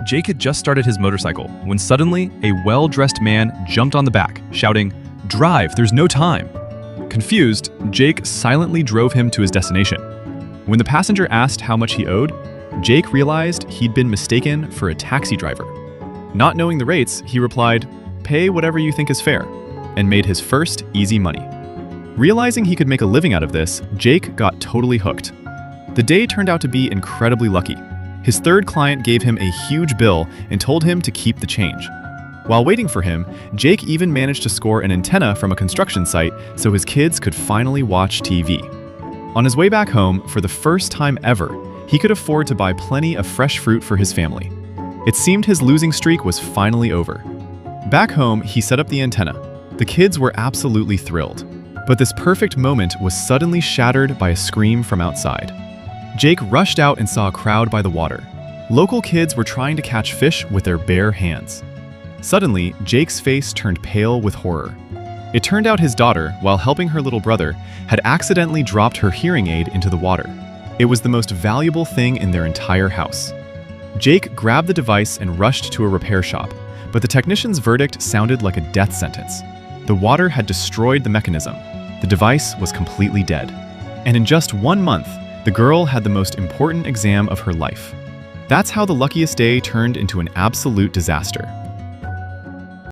Jake had just started his motorcycle when suddenly a well-dressed man jumped on the back, shouting, "Drive, there's no time." Confused, Jake silently drove him to his destination. When the passenger asked how much he owed, Jake realized he'd been mistaken for a taxi driver. Not knowing the rates, he replied, "Pay whatever you think is fair," and made his first easy money. Realizing he could make a living out of this, Jake got totally hooked. The day turned out to be incredibly lucky. His third client gave him a huge bill and told him to keep the change. While waiting for him, Jake even managed to score an antenna from a construction site so his kids could finally watch TV. On his way back home, for the first time ever, he could afford to buy plenty of fresh fruit for his family. It seemed his losing streak was finally over. Back home, he set up the antenna. The kids were absolutely thrilled. But this perfect moment was suddenly shattered by a scream from outside. Jake rushed out and saw a crowd by the water. Local kids were trying to catch fish with their bare hands. Suddenly, Jake's face turned pale with horror. It turned out his daughter, while helping her little brother, had accidentally dropped her hearing aid into the water. It was the most valuable thing in their entire house. Jake grabbed the device and rushed to a repair shop, but the technician's verdict sounded like a death sentence. The water had destroyed the mechanism. The device was completely dead. And in just 1 month, the girl had the most important exam of her life. That's how the luckiest day turned into an absolute disaster.